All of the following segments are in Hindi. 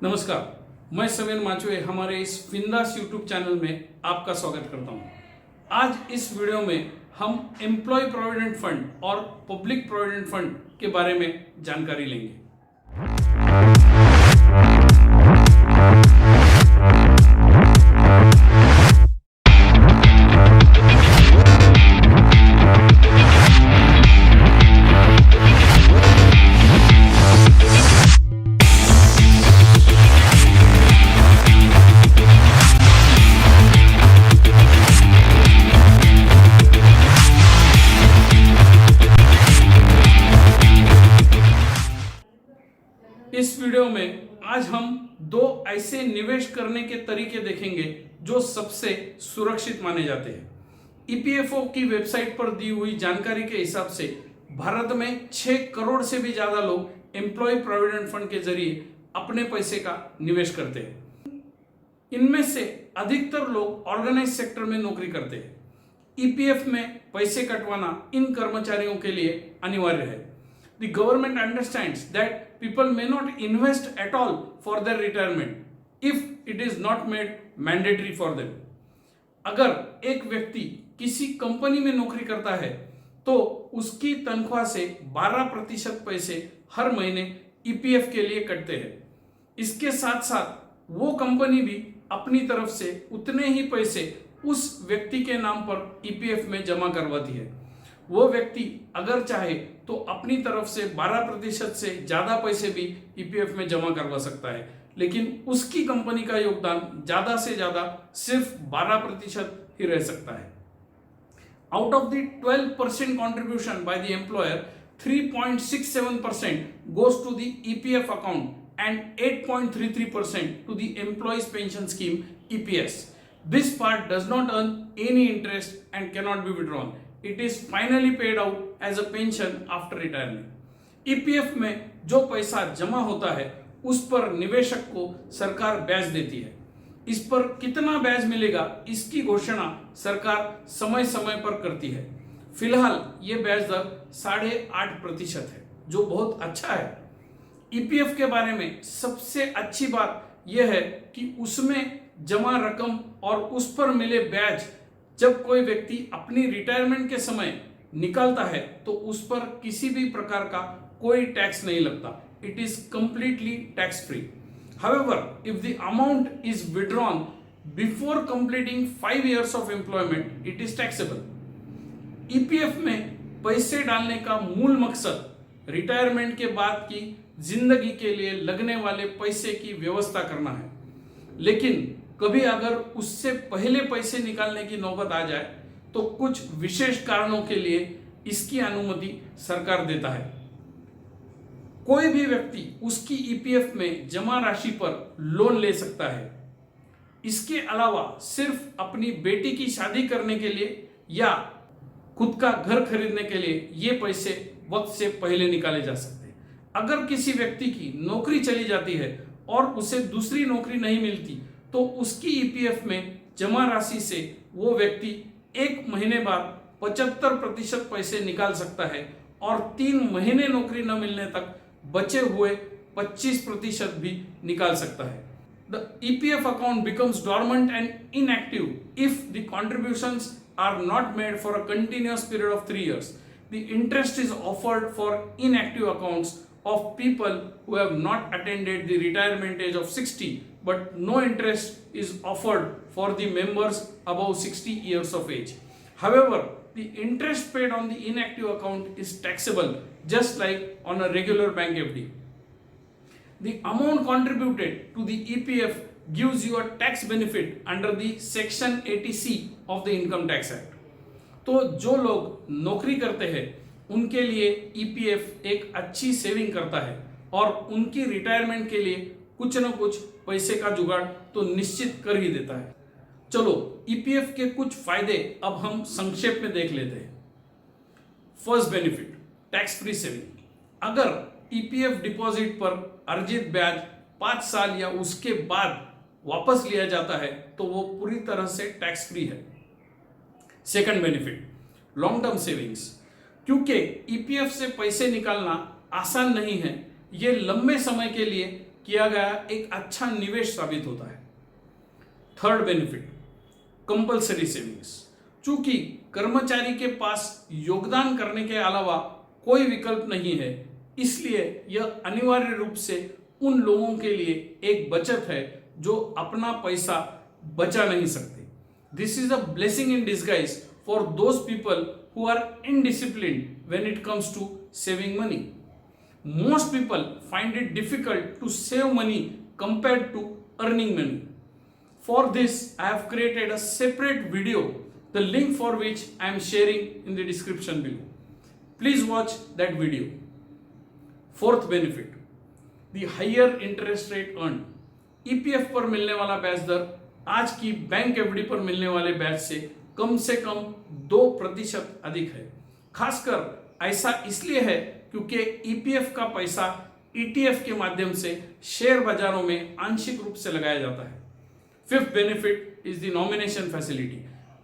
नमस्कार, मैं सवेन माचुए हमारे इस फिंदास यूट्यूब चैनल में आपका स्वागत करता हूं। आज इस वीडियो में हम एम्प्लॉय प्रोविडेंट फंड और पब्लिक प्रोविडेंट फंड के बारे में जानकारी लेंगे। इस वीडियो में आज हम दो ऐसे निवेश करने के तरीके देखेंगे जो सबसे सुरक्षित माने जाते हैं। ईपीएफओ की वेबसाइट पर दी हुई जानकारी के हिसाब से भारत में 6 करोड़ से भी ज्यादा लोग एम्प्लॉय प्रोविडेंट फंड के जरिए अपने पैसे का निवेश करते हैं। इनमें से अधिकतर लोग ऑर्गेनाइज सेक्टर में नौकरी करते हैं। ईपीएफ में पैसे कटवाना इन कर्मचारियों के लिए अनिवार्य है। The government understands that people may not invest at all for their retirement if it is not made mandatory for them. अगर एक व्यक्ति किसी कंपनी में नौकरी करता है तो उसकी तनख्वाह से 12% पैसे हर महीने ईपीएफ के लिए कटते हैं। इसके साथ साथ वो कंपनी भी अपनी तरफ से उतने ही पैसे उस व्यक्ति के नाम पर ईपीएफ में जमा करवाती है। वो व्यक्ति अगर चाहे तो अपनी तरफ से 12% से ज्यादा पैसे भी ईपीएफ में जमा करवा सकता है, लेकिन उसकी कंपनी का योगदान ज्यादा से ज्यादा सिर्फ 12% ही रह सकता है। Out of the 12% contribution by the employer, 3.67% goes to the EPF account and 8.33% to the employees pension scheme EPS. This part does not earn any interest and cannot be withdrawn. It is finally paid out as a pension after retirement. EPF में जो पैसा जमा होता है उस पर निवेशक को सरकार ब्याज देती है। इस पर कितना ब्याज मिलेगा इसकी घोषणा सरकार समय समय पर करती है। फिलहाल ये ब्याज दर 8.5% है, जो बहुत अच्छा है। ईपीएफ के बारे में सबसे अच्छी बात यह है कि उसमें जमा रकम और उस पर मिले ब्याज जब कोई व्यक्ति अपनी रिटायरमेंट के समय निकालता है तो उस पर किसी भी प्रकार का कोई टैक्स नहीं लगता। It is completely tax free. However, if the amount is withdrawn before completing 5 years of employment, it is taxable. EPF में पैसे डालने का मूल मकसद रिटायरमेंट के बाद की जिंदगी के लिए लगने वाले पैसे की व्यवस्था करना है, लेकिन कभी अगर उससे पहले पैसे निकालने की नौबत आ जाए तो कुछ विशेष कारणों के लिए इसकी अनुमति सरकार देता है। कोई भी व्यक्ति उसकी ईपीएफ में जमा राशि पर लोन ले सकता है। इसके अलावा सिर्फ अपनी बेटी की शादी करने के लिए या खुद का घर खरीदने के लिए ये पैसे वक्त से पहले निकाले जा सकते हैं। अगर किसी व्यक्ति की नौकरी चली जाती है और उसे दूसरी नौकरी नहीं मिलती तो उसकी ईपीएफ में जमा राशि से वो व्यक्ति 1 महीने बाद 75% पैसे निकाल सकता है और 3 महीने नौकरी न मिलने तक बचे हुए 25% भी निकाल सकता है। The EPF account becomes dormant and inactive if the contributions are not made for a continuous period of 3 years. The interest is offered for inactive accounts of people who have not attained the retirement age of 60, but no interest is offered for the members above 60 years of age. However, the interest paid on the inactive account is taxable just like on a regular bank FD. The amount contributed to the EPF gives you a tax benefit under the Section 80C of the Income Tax Act. तो जो लोग नौकरी करते हैं उनके लिए ईपीएफ एक अच्छी सेविंग करता है और उनकी रिटायरमेंट के लिए कुछ न कुछ पैसे का जुगाड़ तो निश्चित कर ही देता है। चलो ईपीएफ के कुछ फायदे अब हम संक्षेप में देख लेते हैं। First benefit, tax free saving. अगर ईपीएफ डिपॉजिट पर अर्जित ब्याज 5 साल या उसके बाद वापस लिया जाता है तो वो पूरी तरह से टैक्स फ्री है। Second benefit, long term savings. क्योंकि ईपीएफ से पैसे निकालना आसान नहीं है, ये लंबे समय के लिए किया गया एक अच्छा निवेश साबित होता है। Third benefit, compulsory savings. चूंकि कर्मचारी के पास योगदान करने के अलावा कोई विकल्प नहीं है, इसलिए यह अनिवार्य रूप से उन लोगों के लिए एक बचत है जो अपना पैसा बचा नहीं सकते। This is a blessing in disguise for those people who are indisciplined when it comes to saving money. Most people find it difficult to save money compared to earning money. For this, I have created a separate video, the link for which I am sharing in the description below. Please watch that video. Fourth benefit, the higher interest rate earned. EPF पर मिलने वाला ब्याज दर आज की बैंक एफडी पर मिलने वाले ब्याज से कम 2% अधिक है। खासकर ऐसा इसलिए है क्योंकि ईपीएफ का पैसा ईटीएफ के माध्यम से शेयर बाजारों में आंशिक रूप से लगाया जाता है। Fifth benefit is the nomination facility.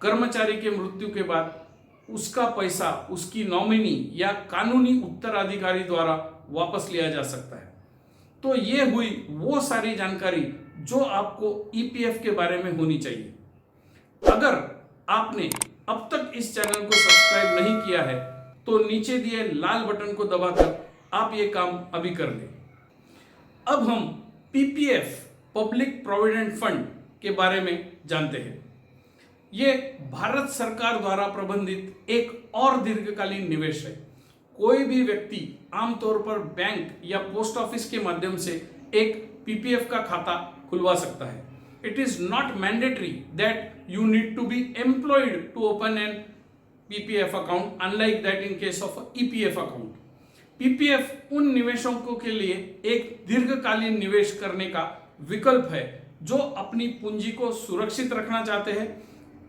कर्मचारी के मृत्यु के बाद उसका पैसा उसकी नॉमिनी या कानूनी उत्तराधिकारी द्वारा वापस लिया जा सकता है। तो ये हुई वो सारी जानकारी जो आपको ईपीएफ के बारे में होनी चाहिए। अगर आपने अब तक इस चैनल को सब्सक्राइब नहीं किया है तो नीचे दिए लाल बटन को दबाकर आप ये काम अभी कर लें। अब हम पीपीएफ पब्लिक प्रोविडेंट फंड के बारे में जानते हैं। ये भारत सरकार द्वारा प्रबंधित एक और दीर्घकालीन निवेश है। कोई भी व्यक्ति आमतौर पर बैंक या पोस्ट ऑफिस के माध्यम से एक पीपीएफ का खाता खुलवा सकता है। It is not mandatory that you need to be employed to open an PPF account, unlike that in case of a EPF account. PPF उन निवेशकों के लिए एक दीर्घकालीन निवेश करने का विकल्प है जो अपनी पूंजी को सुरक्षित रखना चाहते हैं,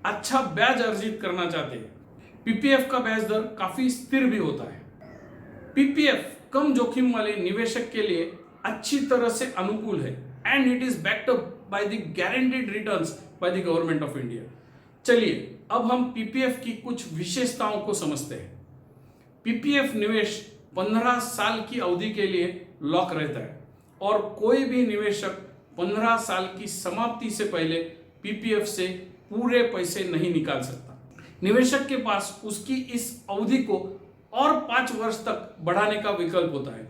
अच्छा ब्याज अर्जित करना चाहते हैं। पीपीएफ का ब्याज दर काफी स्थिर भी होता है। पीपीएफ कम जोखिम वाले निवेशक के लिए अच्छी तरह से अनुकूल है and it is backed up by the guaranteed returns by the government of India. चलिए अब हम पीपीएफ की कुछ विशेषताओं को समझते हैं। पीपीएफ निवेश 15 साल की अवधि के लिए लॉक रहता है और कोई भी निवेशक 15 साल की समाप्ति से पहले पीपीएफ से पूरे पैसे नहीं निकाल सकता। निवेशक के पास उसकी इस अवधि को और 5 वर्ष तक बढ़ाने का विकल्प होता है।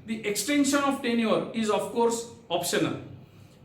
The extension of tenure is of course optional.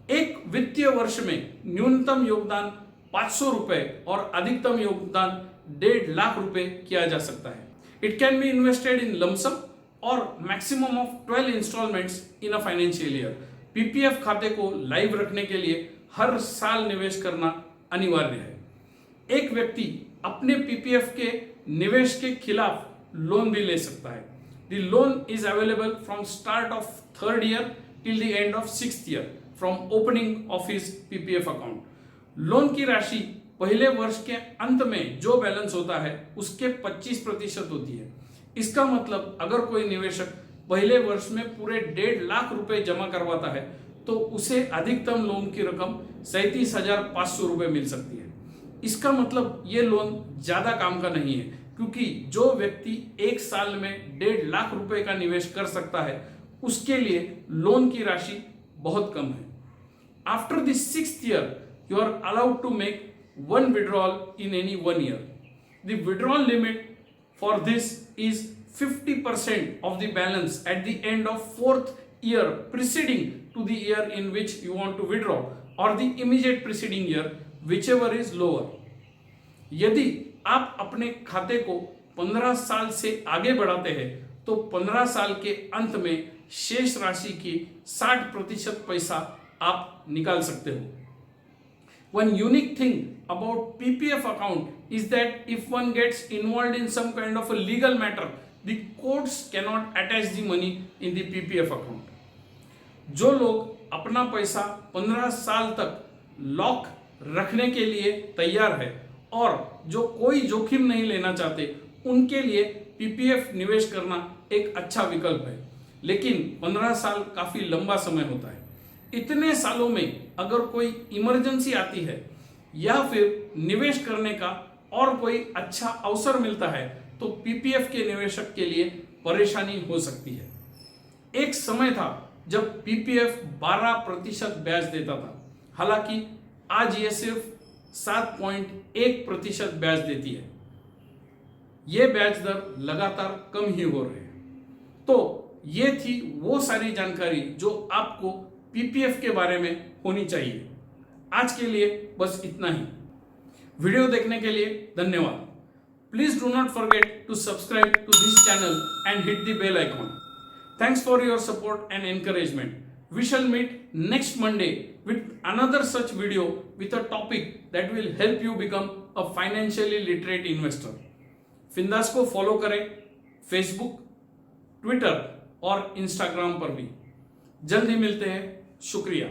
एक वित्तीय वर्ष में न्यूनतम योगदान 500 रुपए और अधिकतम योगदान 1.5 लाख रुपए किया जा सकता है। It can be invested in lump sum और maximum of 12 instalments in a financial year. PPF खाते को लाइव रखने के लिए हर साल निवेश करना अनिवार्य है। एक व्यक्ति अपने पीपीएफ के निवेश के खिलाफ लोन भी ले सकता है। The loan is available from start of 3rd year till the end of 6th year from opening of his PPF account. Loan की राशि पहले वर्ष के अंत में जो बैलेंस होता है उसके 25% होती है। इसका मतलब अगर कोई निवेशक पहले वर्ष में पूरे 1.5 लाख रुपए जमा करवाता है तो उसे अधिकतम लोन की रकम 37,500 रुपए मिल सकती है। इसका मतलब ये लोन ज्यादा काम का नहीं है क्योंकि जो व्यक्ति एक साल में 1.5 लाख रुपए का निवेश कर सकता है उसके लिए लोन की राशि बहुत कम है। After the 6th year, you are allowed to make one withdrawal in any 1 year. The withdrawal limit for this is 50% of the balance at the end of 4th year preceding to the year in which you want to withdraw or the immediate preceding year, whichever is lower. यदि आप अपने खाते को 15 साल से आगे बढ़ाते हैं तो 15 साल के अंत में शेष राशि की 60% पैसा आप निकाल सकते हो। One unique thing about PPF account is that if one gets involved in some kind of a legal matter, the courts cannot attach the money in the PPF account. जो लोग अपना पैसा 15 साल तक लॉक रखने के लिए तैयार है और जो कोई जोखिम नहीं लेना चाहते उनके लिए पीपीएफ निवेश करना एक अच्छा विकल्प है। लेकिन 15 साल काफी लंबा समय होता है। इतने सालों में अगर कोई इमरजेंसी आती है या फिर निवेश करने का और कोई अच्छा अवसर मिलता है तो पीपीएफ के निवेशक के लिए परेशानी हो सकती है। एक समय था जब पीपीएफ 12% ब्याज देता था। हालांकि आज ये सिर्फ 7.1% ब्याज देती है। ये ब्याज दर लगातार कम ही हो रहे हैं। तो ये थी वो सारी जानकारी जो आपको पीपीएफ के बारे में होनी चाहिए। आज के लिए बस इतना ही। वीडियो देखने के लिए धन्यवाद। Please do not forget to subscribe to this channel and hit the bell icon. Thanks for your support and encouragement. We shall meet next Monday with another such video with a topic that will help you become a financially literate investor. फिंदास को फॉलो करें फेसबुक, ट्विटर और इंस्टाग्राम पर भी। जल्द ही मिलते हैं। शुक्रिया।